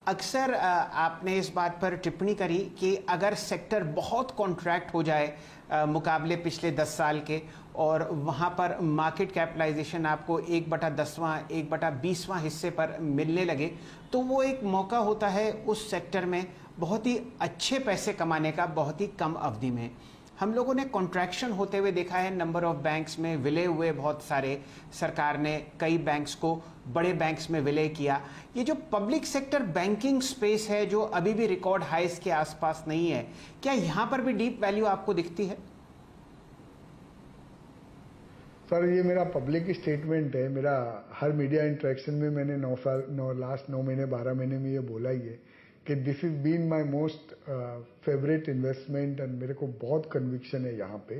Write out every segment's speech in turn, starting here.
अक्सर आपने इस बात पर टिप्पणी करी कि अगर सेक्टर बहुत कॉन्ट्रैक्ट हो जाए मुकाबले पिछले 10 साल के, और वहाँ पर मार्केट कैपिटलाइजेशन आपको 1/10वां 1/20वां हिस्से पर मिलने लगे, तो वो एक मौका होता है उस सेक्टर में बहुत ही अच्छे पैसे कमाने का बहुत ही कम अवधि में। हम लोगों ने कॉन्ट्रैक्शन होते हुए देखा है, नंबर ऑफ बैंक्स में विलय हुए बहुत सारे, सरकार ने कई बैंक्स को बड़े बैंक्स में विलय किया। ये जो पब्लिक सेक्टर बैंकिंग स्पेस है जो अभी भी रिकॉर्ड हाइस के आसपास नहीं है, क्या यहाँ पर भी डीप वैल्यू आपको दिखती है? सर, ये मेरा पब्लिक स्टेटमेंट है। मेरा हर मीडिया इंटरेक्शन में मैंने लास्ट 9 महीने 12 महीने में ये बोला ही है कि this is been my most favourite investment, and मेरे को बहुत कन्विक्शन है यहाँ पे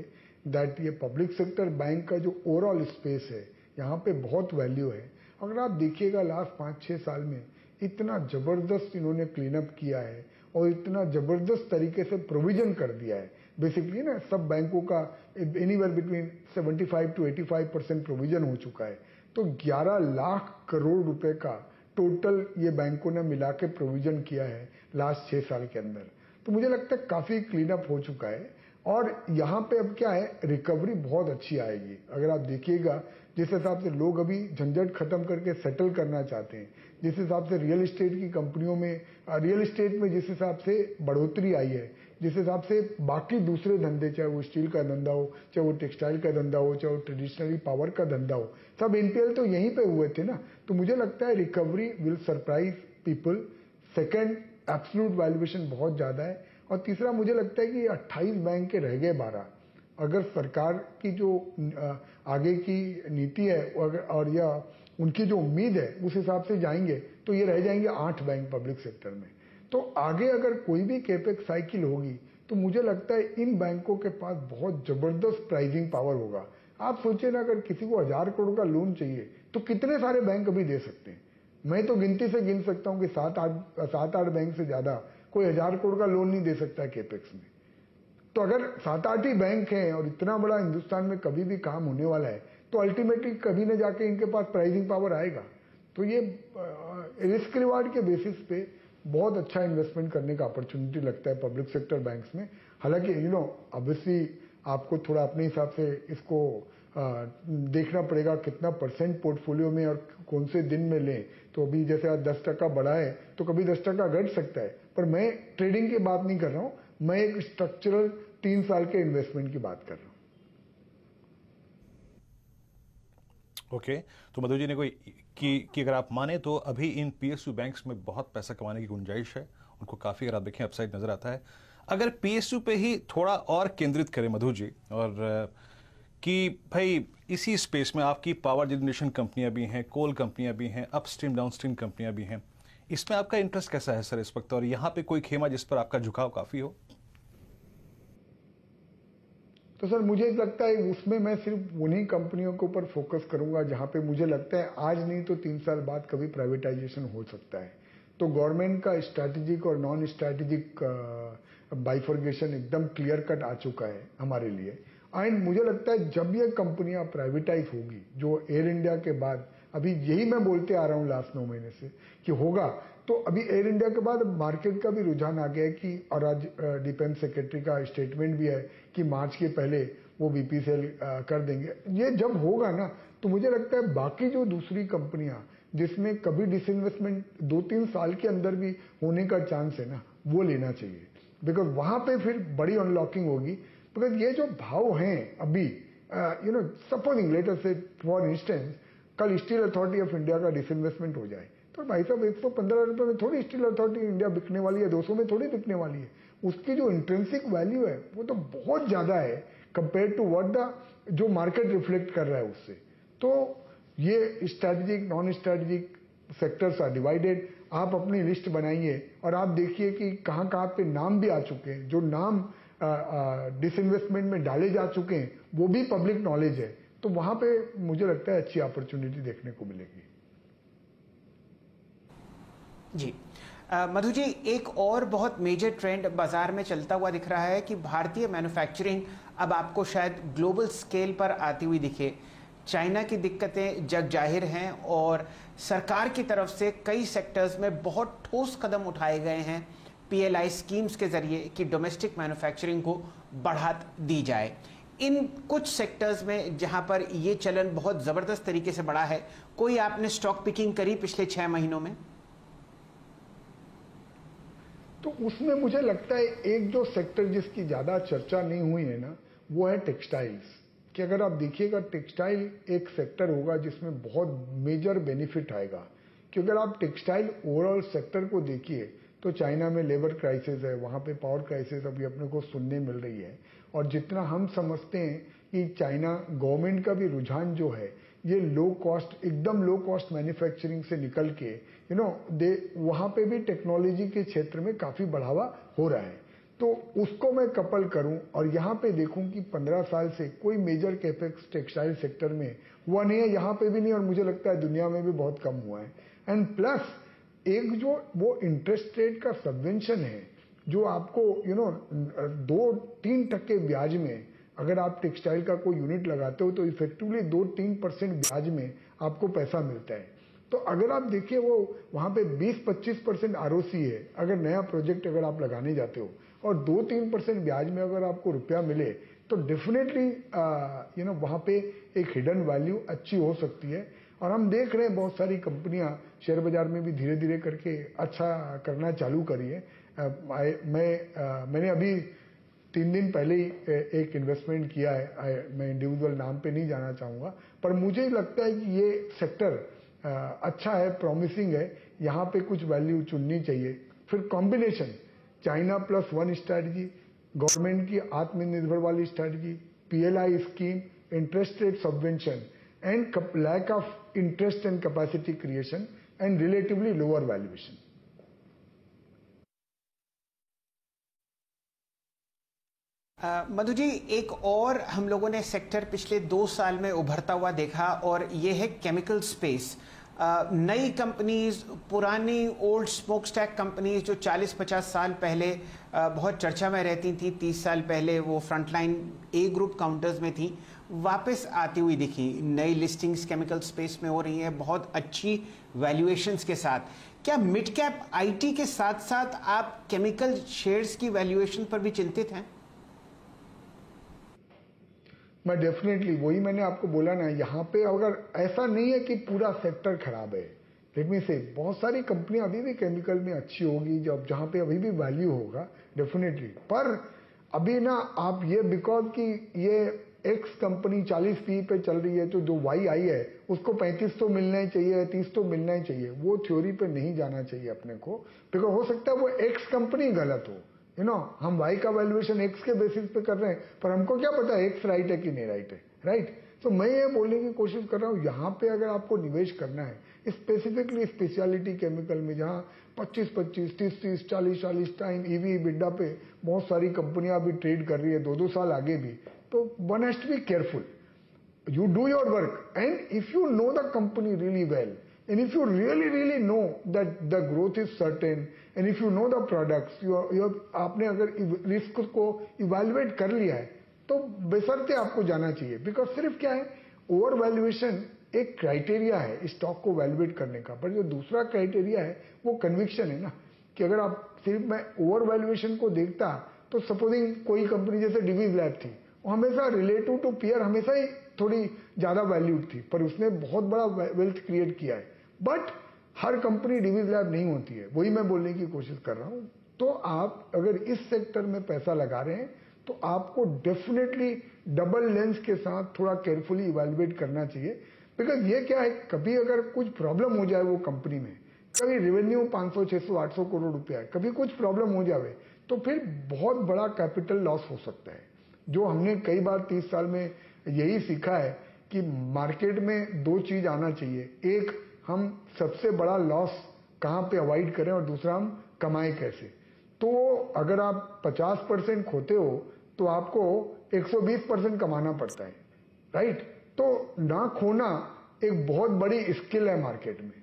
दैट ये पब्लिक सेक्टर बैंक का जो ओवरऑल स्पेस है यहाँ पे बहुत वैल्यू है। अगर आप देखिएगा लास्ट 5-6 साल में इतना जबरदस्त इन्होंने क्लीन अप किया है और इतना जबरदस्त तरीके से प्रोविजन कर दिया है। बेसिकली ना सब बैंकों का एनीवेयर बिटवीन 75 to 85% प्रोविजन हो चुका है। तो 11 लाख करोड़ रुपए का टोटल ये बैंकों ने मिला के प्रोविजन किया है लास्ट 6 साल के अंदर। तो मुझे लगता है काफी क्लीन अप हो चुका है और यहाँ पे अब क्या है, रिकवरी बहुत अच्छी आएगी। अगर आप देखिएगा जिस हिसाब से लोग अभी झंझट खत्म करके सेटल करना चाहते हैं, जिस हिसाब से रियल एस्टेट की कंपनियों में रियल एस्टेट में जिस हिसाब से बढ़ोतरी आई है, जिस हिसाब से बाकी दूसरे धंधे, चाहे वो स्टील का धंधा हो, चाहे वो टेक्सटाइल का धंधा हो, चाहे वो ट्रेडिशनली पावर का धंधा हो, सब एनपीएल तो यहीं पे हुए थे ना। तो मुझे लगता है recovery will surprise people. Second, absolute valuation बहुत ज्यादा है। और तीसरा, मुझे लगता है कि 28 बैंक के रह गए 12। अगर सरकार की जो आगे की नीति है और या उनकी जो उम्मीद है उस हिसाब से जाएंगे तो ये रह जाएंगे 8 बैंक पब्लिक सेक्टर में। तो आगे अगर कोई भी कैपेक्स साइकिल होगी तो मुझे लगता है इन बैंकों के पास बहुत जबरदस्त प्राइसिंग पावर होगा। आप सोचिए ना, अगर किसी को 1000 करोड़ का लोन चाहिए तो कितने सारे बैंक अभी दे सकते हैं। मैं तो गिनती से गिन सकता हूं कि 7-8 बैंक से ज्यादा कोई 1000 करोड़ का लोन नहीं दे सकता है कैपेक्स में। तो अगर 7-8 ही बैंक हैं और इतना बड़ा हिंदुस्तान में कभी भी काम होने वाला है तो अल्टीमेटली कभी न जाके इनके पास प्राइसिंग पावर आएगा। तो ये रिस्क रिवार्ड के बेसिस पे बहुत अच्छा इन्वेस्टमेंट करने का अपॉर्चुनिटी लगता है पब्लिक सेक्टर बैंक्स में। हालांकि ऑब्वियसली आपको थोड़ा अपने हिसाब से इसको देखना पड़ेगा कितना परसेंट पोर्टफोलियो में और कौन से दिन में लें। तो अभी जैसे आज 10% बढ़ा है तो कभी 10% घट सकता है, पर मैं ट्रेडिंग की बात नहीं कर रहा हूं, मैं एक स्ट्रक्चरल 3 साल के इन्वेस्टमेंट की बात कर रहा हूं। ओके, तो मधु जी ने कोई कि अगर आप माने तो अभी इन पीएसयू बैंक्स में बहुत पैसा कमाने की गुंजाइश है, उनको काफी, अगर आप देखें अपसाइड नजर आता है। अगर पीएसयू पे ही थोड़ा और केंद्रित करें मधु जी, और कि भाई इसी स्पेस में आपकी पावर जनरेशन कंपनियां भी हैं, कोल कंपनियां भी हैं, अपस्ट्रीम डाउनस्ट्रीम कंपनियां भी हैं, इसमें आपका इंटरेस्ट कैसा है सर इस वक्त, और यहाँ पे कोई खेमा जिस पर आपका झुकाव काफी हो? तो सर मुझे लगता है उसमें मैं सिर्फ उन्हीं कंपनियों के ऊपर फोकस करूंगा जहां पे मुझे लगता है आज नहीं तो 3 साल बाद कभी प्राइवेटाइजेशन हो सकता है। तो गवर्नमेंट का स्ट्रैटेजिक और नॉन स्ट्रैटेजिक बाइफर्गेशन एकदम क्लियर कट आ चुका है हमारे लिए। एंड मुझे लगता है जब ये कंपनियां प्राइवेटाइज होगी, जो एयर इंडिया के बाद, अभी यही मैं बोलते आ रहा हूं लास्ट 9 महीने से कि होगा, तो अभी एयर इंडिया के बाद मार्केट का भी रुझान आ गया है कि, और आज डिफेंस सेक्रेटरी का स्टेटमेंट भी है कि मार्च के पहले वो बीपीसीएल कर देंगे। ये जब होगा ना तो मुझे लगता है बाकी जो दूसरी कंपनियां जिसमें कभी डिसइन्वेस्टमेंट 2-3 साल के अंदर भी होने का चांस है ना, वो लेना चाहिए। बिकॉज वहां पे फिर बड़ी अनलॉकिंग होगी। बिकॉज ये जो भाव हैं अभी, सपोजिंग लेट अस से फॉर इंस्टेंस कल स्टील अथॉरिटी ऑफ इंडिया का डिसइन्वेस्टमेंट हो जाए तो भाई साहब 115 रुपए में थोड़ी स्टील अथॉरिटी इंडिया बिकने वाली है, 200 में थोड़ी बिकने वाली है। उसकी जो इंट्रिंसिक वैल्यू है वो तो बहुत ज्यादा है कंपेयर टू व्हाट द जो मार्केट रिफ्लेक्ट कर रहा है उससे। तो ये strategic non strategic sectors are divided. आप अपनी लिस्ट बनाइए और आप देखिए कि कहां कहां पे नाम भी आ चुके हैं, जो नाम डिसइन्वेस्टमेंट में डाले जा चुके हैं वो भी पब्लिक नॉलेज है। तो वहां पे मुझे लगता है अच्छी अपॉर्चुनिटी देखने को मिलेगी। जी मधु जी, एक और बहुत मेजर ट्रेंड बाजार में चलता हुआ दिख रहा है कि भारतीय मैन्युफैक्चरिंग अब आपको शायद ग्लोबल स्केल पर आती हुई दिखे। चाइना की दिक्कतें जग जाहिर हैं और सरकार की तरफ से कई सेक्टर्स में बहुत ठोस कदम उठाए गए हैं पीएलआई स्कीम्स के जरिए कि डोमेस्टिक मैन्युफैक्चरिंग को बढ़ावा दी जाए। इन कुछ सेक्टर्स में जहां पर ये चलन बहुत ज़बरदस्त तरीके से बढ़ा है, कोई आपने स्टॉक पिकिंग करी पिछले 6 महीनों में? तो उसमें मुझे लगता है एक जो सेक्टर जिसकी ज़्यादा चर्चा नहीं हुई है ना, वो है टेक्सटाइल्स। कि अगर आप देखिएगा, टेक्सटाइल एक सेक्टर होगा जिसमें बहुत मेजर बेनिफिट आएगा। कि अगर आप टेक्सटाइल ओवरऑल सेक्टर को देखिए तो चाइना में लेबर क्राइसिस है, वहाँ पे पावर क्राइसिस अभी अपने को सुनने मिल रही है। और जितना हम समझते हैं कि चाइना गवर्नमेंट का भी रुझान जो है ये लो कॉस्ट, एकदम लो कॉस्ट मैन्युफैक्चरिंग से निकल के वहाँ पे भी टेक्नोलॉजी के क्षेत्र में काफ़ी बढ़ावा हो रहा है। तो उसको मैं कपल करूं और यहाँ पे देखूं कि 15 साल से कोई मेजर कैपेक्स टेक्सटाइल सेक्टर में हुआ नहीं है, यहाँ पे भी नहीं, और मुझे लगता है दुनिया में भी बहुत कम हुआ है। एंड प्लस एक जो वो इंटरेस्ट रेट का सबवेंशन है जो आपको 2-3% ब्याज में अगर आप टेक्सटाइल का कोई यूनिट लगाते हो तो इफेक्टिवली 2-3% ब्याज में आपको पैसा मिलता है। तो अगर आप देखिए वो वहाँ पे 20-25% ROC है अगर नया प्रोजेक्ट अगर आप लगाने जाते हो, और 2-3% ब्याज में अगर आपको रुपया मिले तो डेफिनेटली वहाँ पे एक हिडन वैल्यू अच्छी हो सकती है। और हम देख रहे हैं बहुत सारी कंपनियां शेयर बाजार में भी धीरे धीरे करके अच्छा करना चालू करी है। मैंने अभी 3 दिन पहले ही एक इन्वेस्टमेंट किया है, मैं इंडिविजुअल नाम पे नहीं जाना चाहूँगा, पर मुझे लगता है कि ये सेक्टर अच्छा है, प्रॉमिसिंग है, यहाँ पे कुछ वैल्यू चुननी चाहिए। फिर कॉम्बिनेशन चाइना +1 स्ट्रैटेजी, गवर्नमेंट की आत्मनिर्भर वाली strategy, PLI scheme, interest rate subvention and lack of interest and capacity creation and relatively lower valuation. Madhu ji, एक और हम लोगों ने सेक्टर पिछले 2 साल में उभरता हुआ देखा और ये है केमिकल स्पेस। नई कंपनीज, पुरानी ओल्ड स्मोक स्टैक कंपनीज जो 40-50 साल पहले बहुत चर्चा में रहती थी, 30 साल पहले वो फ्रंटलाइन ए ग्रुप काउंटर्स में थी, वापस आती हुई दिखी। नई लिस्टिंग्स केमिकल स्पेस में हो रही हैं बहुत अच्छी वैल्यूएशंस के साथ। क्या मिड कैप आईटी के साथ साथ आप केमिकल शेयर्स की वैल्यूएशन पर भी चिंतित हैं? मैं डेफिनेटली, वही मैंने आपको बोला ना, यहाँ पे अगर ऐसा नहीं है कि पूरा सेक्टर खराब है, लेट मी से बहुत सारी कंपनियां अभी भी केमिकल में अच्छी होगी जब जहाँ पे अभी भी वैल्यू होगा डेफिनेटली। पर अभी ना आप ये बिकॉज कि ये एक्स कंपनी 40 PE पे चल रही है तो जो वाई आई है उसको 35 तो मिलना ही चाहिए, 30 तो मिलना ही चाहिए, वो थ्योरी पे नहीं जाना चाहिए अपने को। बिकॉज हो सकता है वो एक्स कंपनी गलत हो, हम वाई का वैल्यूएशन एक्स के बेसिस पे कर रहे हैं, पर हमको क्या पता है एक्स राइट है कि नहीं राइट है, राइट। तो मैं ये बोलने की कोशिश कर रहा हूँ, यहाँ पे अगर आपको निवेश करना है स्पेसिफिकली स्पेशलिटी केमिकल में, जहाँ 25-25, 30-30, 40-40 टाइम ईवी बिड्डा पे बहुत सारी कंपनियां अभी ट्रेड कर रही है 2-2 साल आगे भी, तो one has to be careful. You do your work, and if you know the company really well, and if you really know that the growth is certain, and if you know the products, आपने अगर risk को evaluate कर लिया है तो बेशर्ते आपको जाना चाहिए। बिकॉज सिर्फ क्या है, ओवर वैल्यूएशन एक क्राइटेरिया है स्टॉक को वैल्यूएट करने का, पर जो दूसरा क्राइटेरिया है वो कन्विक्शन है ना। कि अगर आप सिर्फ मैं ओवर वैल्यूएशन को देखता तो सपोजिंग कोई कंपनी जैसे डिवीज लैब थी, वो हमेशा रिलेटिव टू पीयर हमेशा ही थोड़ी ज्यादा वैल्यूड थी, पर उसने बहुत बड़ा वेल्थ क्रिएट किया है। बट हर कंपनी डिवीज लैब नहीं होती है, वही मैं बोलने की कोशिश कर रहा हूं। तो आप अगर इस सेक्टर में पैसा लगा रहे हैं तो आपको डेफिनेटली डबल लेंस के साथ थोड़ा केयरफुली इवेल्युएट करना चाहिए। बिकॉज ये क्या है, कभी अगर कुछ प्रॉब्लम हो जाए वो कंपनी में, कभी रेवेन्यू 500, 600, 800 करोड़ रुपया है, कभी कुछ प्रॉब्लम हो जाए तो फिर बहुत बड़ा कैपिटल लॉस हो सकता है। जो हमने कई बार 30 साल में यही सीखा है कि मार्केट में 2 चीज आना चाहिए, एक हम सबसे बड़ा लॉस कहाँ पे अवॉइड करें और दूसरा हम कमाएं कैसे। तो अगर आप 50% खोते हो तो आपको 120% कमाना पड़ता है, राइट। तो ना खोना एक बहुत बड़ी स्किल है मार्केट में।